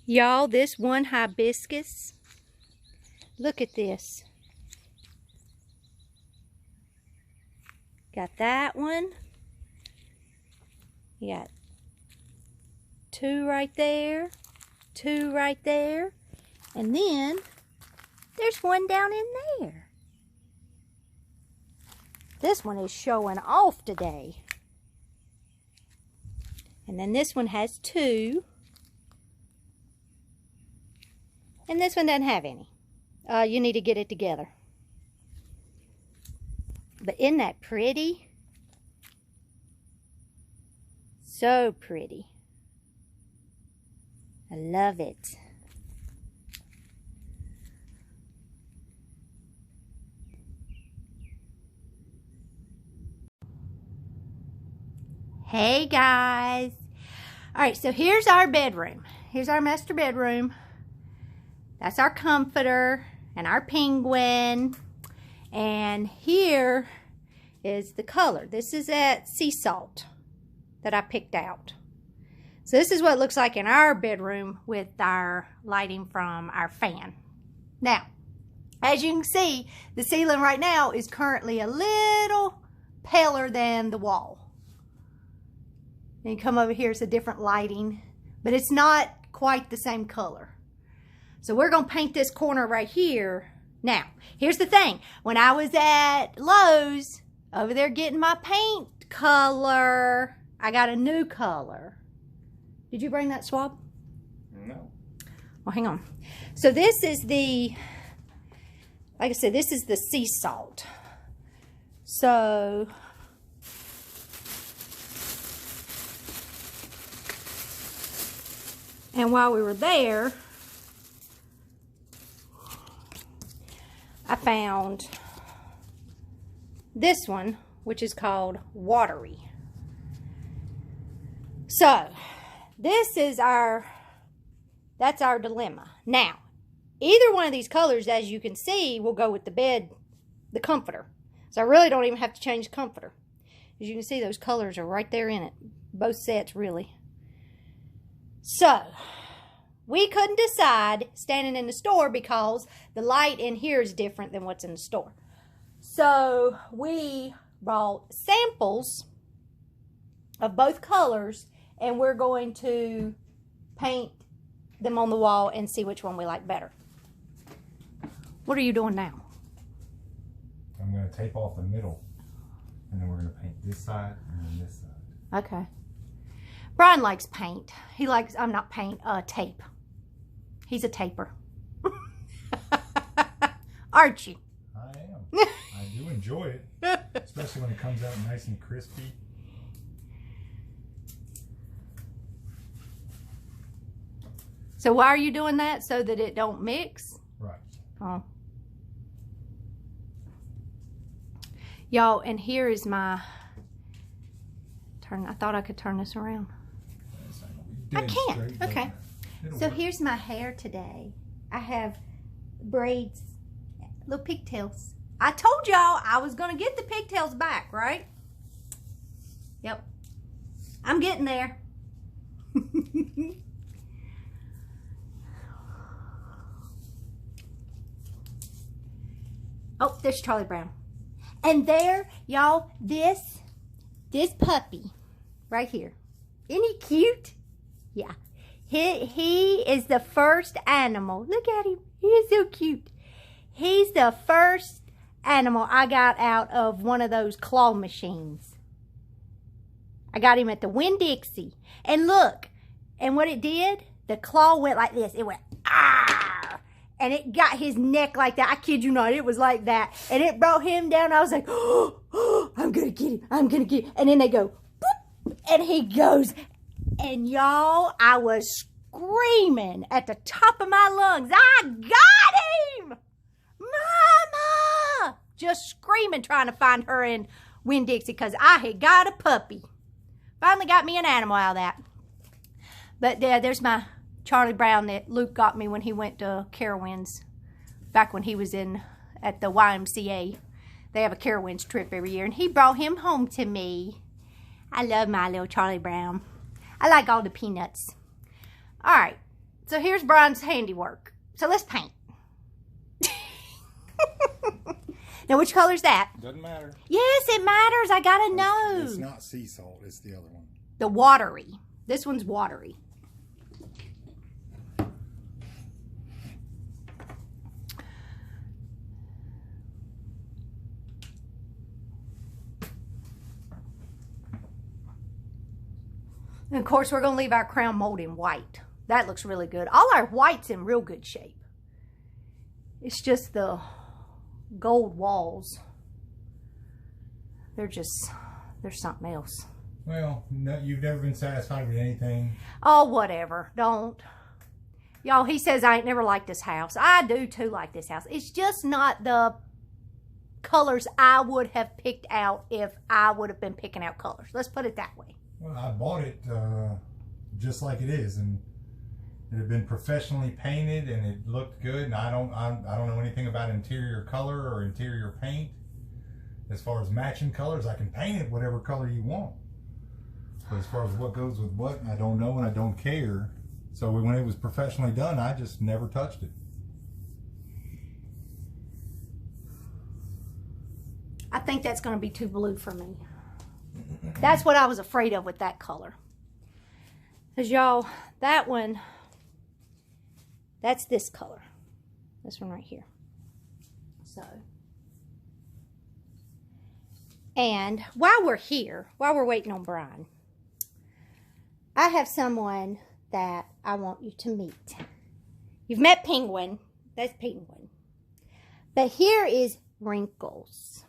Y'all, this one hibiscus, look at this. Got that one. You got two right there, two right there, and then there's one down in there. This one is showing off today. And then this one has two. And this one doesn't have any. You need to get it together. But isn't that pretty? So pretty. I love it. Hey guys. All right, so here's our bedroom. Here's our master bedroom. That's our comforter and our penguin. And here is the color. This is that sea salt that I picked out. So this is what it looks like in our bedroom with our lighting from our fan. Now, as you can see, the ceiling right now is currently a little paler than the wall. And you come over here, it's a different lighting, but it's not quite the same color. So we're going to paint this corner right here. Now, here's the thing. When I was at Lowe's, over there getting my paint color, I got a new color. Did you bring that swab? No. Well, hang on. So this is the, like I said, this is the sea salt. So, and while we were there, I found this one, which is called Watery. So, this is that's our dilemma. Now, either one of these colors, as you can see, will go with the bed, the comforter. So I really don't even have to change the comforter. As you can see, those colors are right there in it. Both sets, really. So, we couldn't decide standing in the store because the light in here is different than what's in the store. So we bought samples of both colors and we're going to paint them on the wall and see which one we like better. What are you doing now? I'm going to tape off the middle and then we're going to paint this side and then this side. Okay. Brian likes paint. He likes, I'm not paint, tape. He's a taper. Aren't you? I am. I do enjoy it. Especially when it comes out nice and crispy. So why are you doing that? So that it don't mix? Right. Oh. Y'all, and here is my turn. I thought I could turn this around. I can't. Okay. So here's my hair today. I have braids, little pigtails. I told y'all I was going to get the pigtails back, right? Yep. I'm getting there. Oh, there's Charlie Brown. And there, y'all, this puppy right here. Isn't he cute? Yeah. He is the first animal. Look at him. He is so cute. He's the first animal I got out of one of those claw machines. I got him at the Winn-Dixie. And look, and what it did, the claw went like this. It went, ah! And it got his neck like that. I kid you not, it was like that. And it brought him down. I was like, oh, I'm going to get him. I'm going to get him. And then they go, boop, and he goes. And y'all, I was screaming at the top of my lungs. I got him! Mama! Just screaming, trying to find her in Winn-Dixie because I had got a puppy. Finally got me an animal out of that. But there's my Charlie Brown that Luke got me when he went to Carowinds. Back when he was at the YMCA. They have a Carowinds trip every year. And he brought him home to me. I love my little Charlie Brown. I like all the peanuts. All right. So here's Brian's handiwork. So let's paint. Now, which color's that? Doesn't matter. Yes, it matters. I gotta know. It's not sea salt. It's the other one. The watery. This one's watery. And of course, we're going to leave our crown mold in white. That looks really good. All our white's in real good shape. It's just the gold walls. They're something else. Well, no, you've never been satisfied with anything. Oh, whatever. Don't. Y'all, he says I ain't never liked this house. I do too like this house. It's just not the colors I would have picked out if I would have been picking out colors. Let's put it that way. Well, I bought it just like it is, and it had been professionally painted, and it looked good. And I don't know anything about interior color or interior paint. As far as matching colors, I can paint it whatever color you want. But as far as what goes with what, I don't know, and I don't care. So when it was professionally done, I just never touched it. I think that's going to be too blue for me. That's what I was afraid of with that color. Because y'all, that one, that's this color. This one right here. So. And while we're here, while we're waiting on Brian, I have someone that I want you to meet. You've met Penguin. That's Penguin. But here is Wrinkles.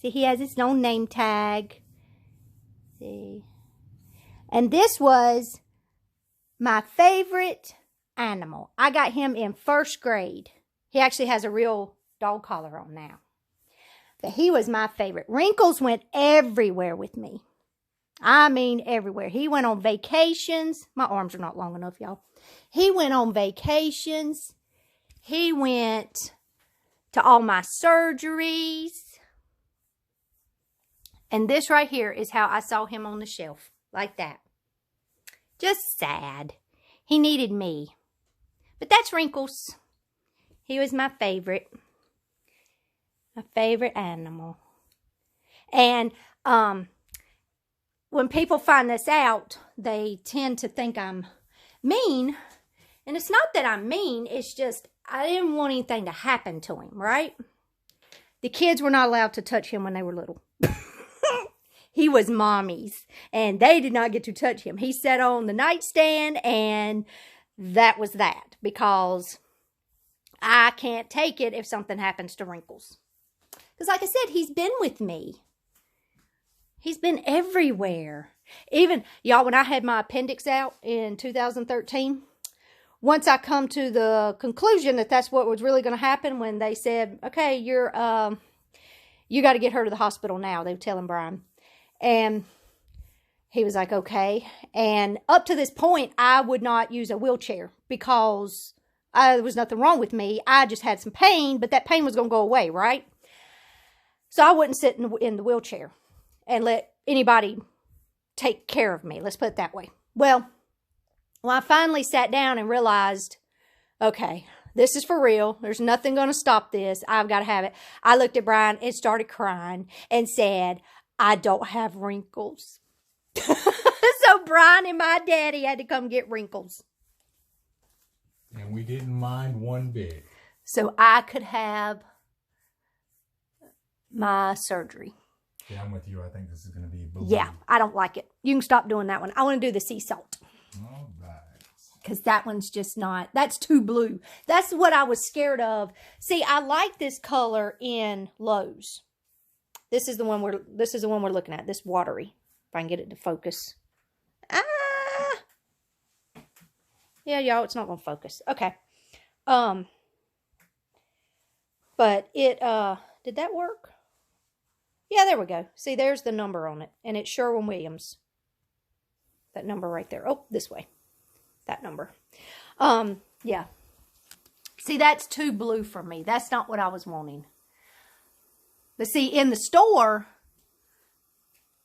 See, he has his own name tag. See? And this was my favorite animal. I got him in 1st grade. He actually has a real dog collar on now. But he was my favorite. Wrinkles went everywhere with me. I mean everywhere. He went on vacations. My arms are not long enough, y'all. He went on vacations. He went to all my surgeries. And this right here is how I saw him on the shelf. Like that. Just sad. He needed me. But that's Wrinkles. He was my favorite. My favorite animal. And when people find this out, they tend to think I'm mean. And it's not that I'm mean. It's just I didn't want anything to happen to him, right? The kids were not allowed to touch him when they were little. He was mommy's, and they did not get to touch him. He sat on the nightstand, and that was that, because I can't take it if something happens to Wrinkles. Because like I said, he's been with me. He's been everywhere. Even, y'all, when I had my appendix out in 2013, once I come to the conclusion that that's what was really going to happen, when they said, okay, you got to get her to the hospital now. They were telling Brian. And he was like, okay. And up to this point, I would not use a wheelchair because there was nothing wrong with me. I just had some pain, but that pain was going to go away, right? So I wouldn't sit in the wheelchair and let anybody take care of me. Let's put it that way. Well, when I finally sat down and realized, okay, this is for real. There's nothing going to stop this. I've got to have it. I looked at Brian and started crying and said, I don't have Wrinkles. So Brian and my daddy had to come get Wrinkles. And we didn't mind one bit. So I could have my surgery. Yeah, I'm with you. I think this is going to be blue. Yeah, I don't like it. You can stop doing that one. I want to do the sea salt. All right. Because that one's just not, that's too blue. That's what I was scared of. See, I like this color in Lowe's. This is the one we're looking at. This watery. If I can get it to focus. Ah! Yeah, y'all, it's not going to focus. Okay. But it, did that work? Yeah, there we go. See, there's the number on it. And it's Sherwin-Williams. That number right there. Oh, this way. That number. Yeah. See, that's too blue for me. That's not what I was wanting. But see, in the store,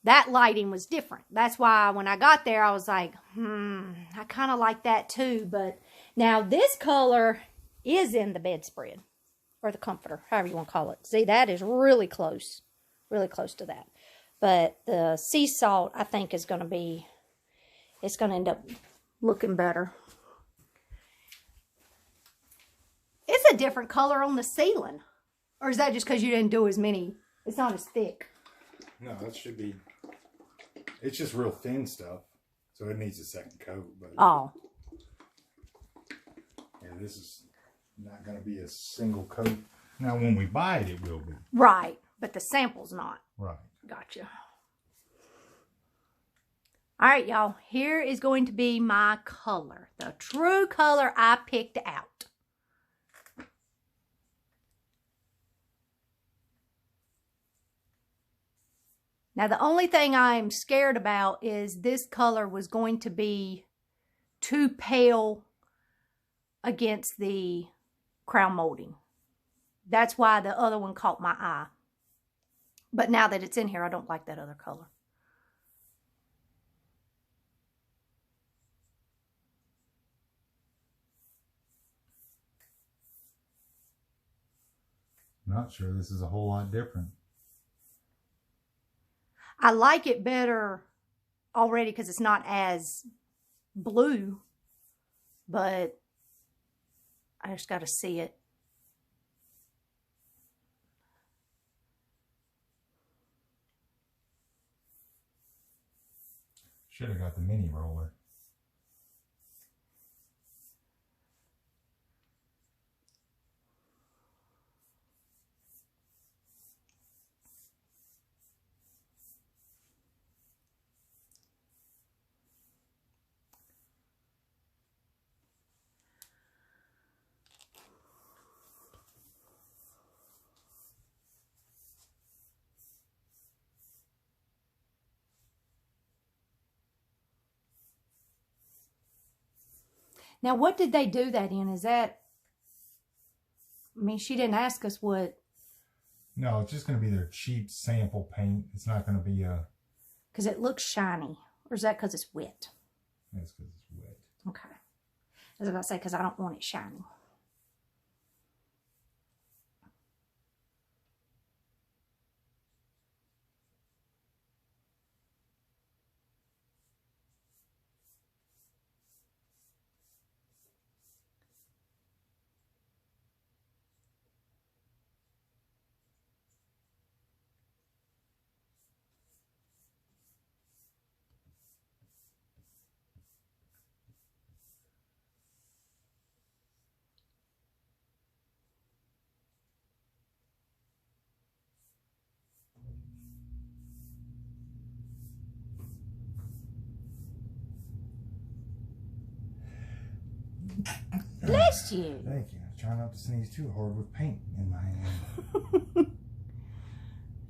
that lighting was different. That's why when I got there, I was like, I kind of like that too. But Now, this color is in the bedspread, or the comforter, however you want to call it. See, that is really close to that. But the sea salt, I think, is going to be, it's going to end up looking better. It's a different color on the ceiling. Or is that just because you didn't do as many? It's not as thick. No, that should be, it's just real thin stuff. So it needs a second coat. But oh. Yeah, this is not going to be a single coat. Now, when we buy it, it will be. Right. But the sample's not. Right. Gotcha. All right, y'all. Here is going to be my color. The true color I picked out. Now, the only thing I'm scared about is this color was going to be too pale against the crown molding. That's why the other one caught my eye. But now that it's in here, I don't like that other color. Not sure this is a whole lot different. I like it better already because it's not as blue, but I just got to see it. Should have got the mini roller. Now, what did they do that in? Is that, I mean, she didn't ask us what. No, it's just going to be their cheap sample paint. It's not going to be a... Because it looks shiny. Or is that because it's wet? That's because it's wet. Okay. I was about to say, because I don't want it shiny. Bless you. Thank you. Try not to sneeze too hard with paint in my hand.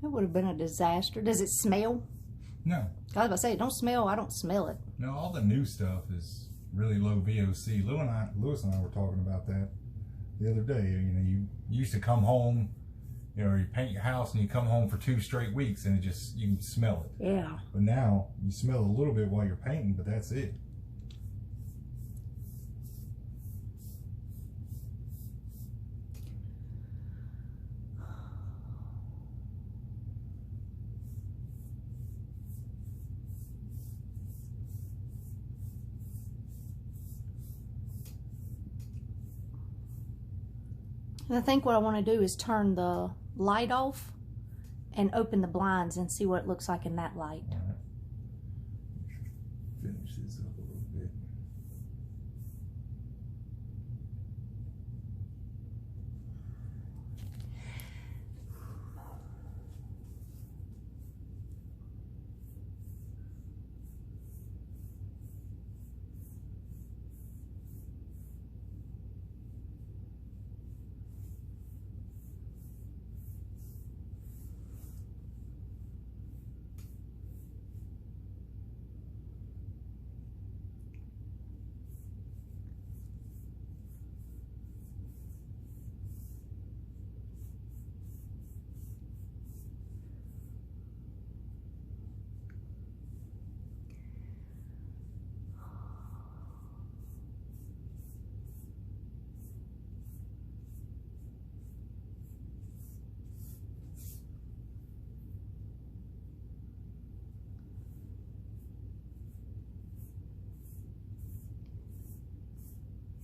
That would have been a disaster. Does it smell? No. I was about to say, it don't smell. I don't smell it. No, all the new stuff is really low VOC. Lewis and I were talking about that the other day. You know, you used to come home, you know, you paint your house and you come home for 2 straight weeks and it just, you can smell it. Yeah. But now you smell a little bit while you're painting, but that's it. And I think what I want to do is turn the light off and open the blinds and see what it looks like in that light. All right. Finish this up a little bit.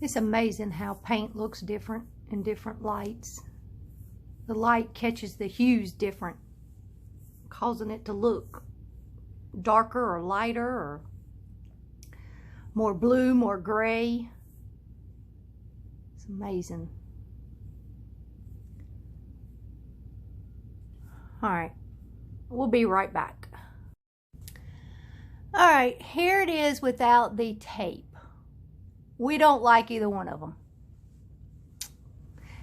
It's amazing how paint looks different in different lights. The light catches the hues different, causing it to look darker or lighter or more blue, more gray. It's amazing. All right, we'll be right back. All right, here it is without the tape. We don't like either one of them.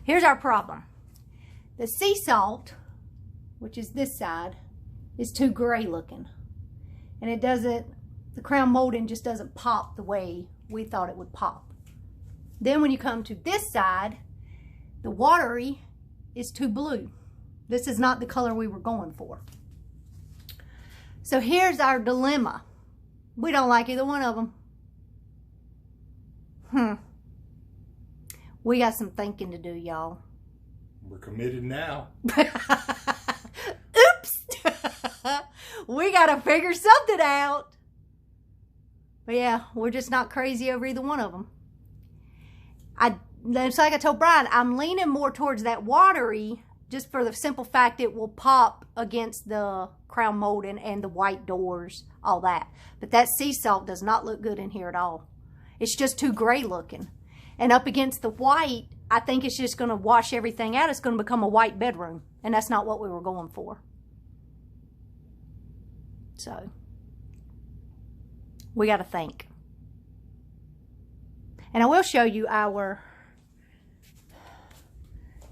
Here's our problem. The sea salt, which is this side, is too gray looking. And it doesn't, the crown molding just doesn't pop the way we thought it would pop. Then when you come to this side, the watery is too blue. This is not the color we were going for. So here's our dilemma. We don't like either one of them. We got some thinking to do, y'all. We're committed now. Oops! We gotta figure something out. But yeah, we're just not crazy over either one of them. It's like I told Brian, I'm leaning more towards that watery, just for the simple fact it will pop against the crown molding and the white doors, all that. But that sea salt does not look good in here at all. It's just too gray looking. And up against the white, I think it's just going to wash everything out. It's going to become a white bedroom. And that's not what we were going for. So, we got to think. And I will show you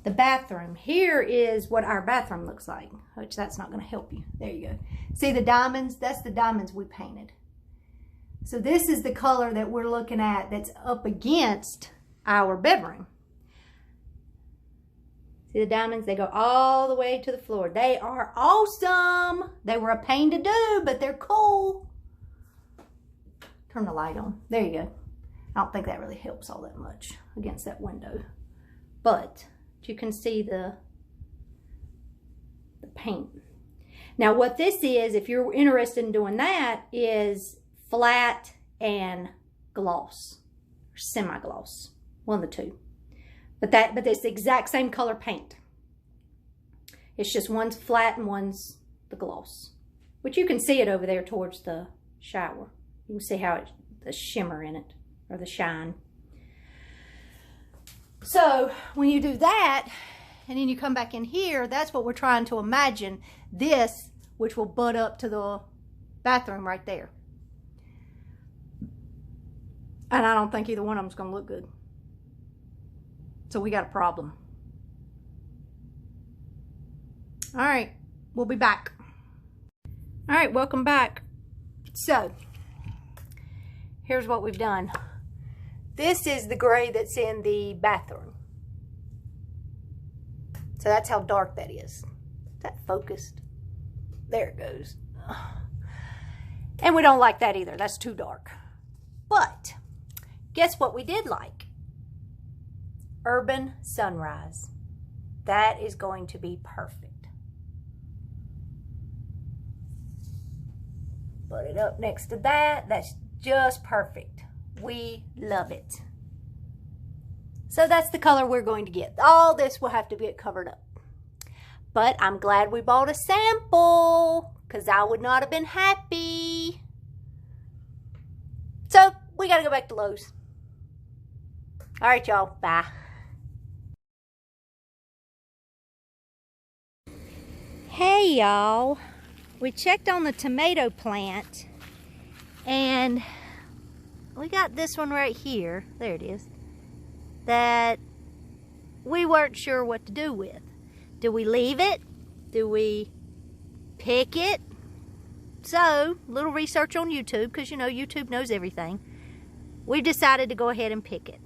the bathroom. Here is what our bathroom looks like, which that's not going to help you. There you go. See the diamonds? That's the diamonds we painted. So this is the color that we're looking at that's up against our bedroom. See the diamonds? They go all the way to the floor. They are awesome. They were a pain to do, but they're cool. Turn the light on. There you go. I don't think that really helps all that much against that window. But you can see the paint. Now what this is, if you're interested in doing that, is flat and gloss, or semi-gloss, one of the two. But it's the exact same color paint. It's just one's flat and one's the gloss, which you can see it over there towards the shower. You can see how the shimmer in it, or the shine. So when you do that, and then you come back in here, that's what we're trying to imagine this, which will butt up to the bathroom right there. And I don't think either one of them's going to look good. So we got a problem. All right, we'll be back. All right, welcome back. So, here's what we've done. This is the gray that's in the bathroom. So that's how dark that is. Is that focused? There it goes. And we don't like that either. That's too dark. But guess what we did like? Urban Sunrise. That is going to be perfect. Put it up next to that. That's just perfect. We love it. So that's the color we're going to get. All this will have to get covered up. But I'm glad we bought a sample, because I would not have been happy. So we got to go back to Lowe's. All right, y'all. Bye. Hey, y'all. We checked on the tomato plant, and we got this one right here. There it is. That we weren't sure what to do with. Do we leave it? Do we pick it? So, little research on YouTube, because you know YouTube knows everything. We decided to go ahead and pick it.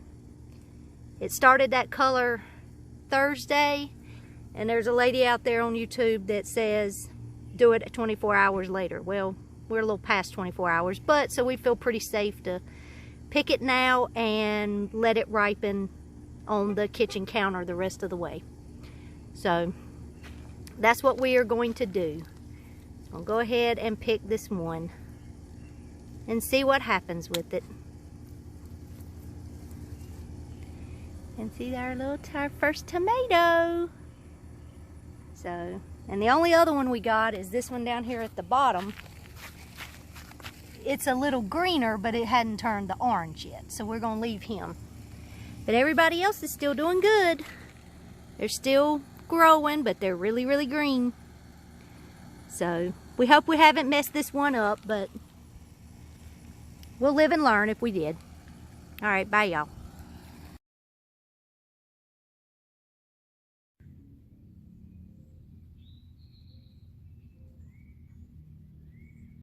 It started that color Thursday, and there's a lady out there on YouTube that says do it 24 hours later. Well, we're a little past 24 hours, but so we feel pretty safe to pick it now and let it ripen on the kitchen counter the rest of the way. So that's what we are going to do. I'll go ahead and pick this one and see what happens with it. And see our first tomato. So, and the only other one we got is this one down here at the bottom. It's a little greener, but it hadn't turned the orange yet. So we're gonna leave him. But everybody else is still doing good. They're still growing, but they're really, really green. So we hope we haven't messed this one up, but we'll live and learn if we did. All right, bye y'all.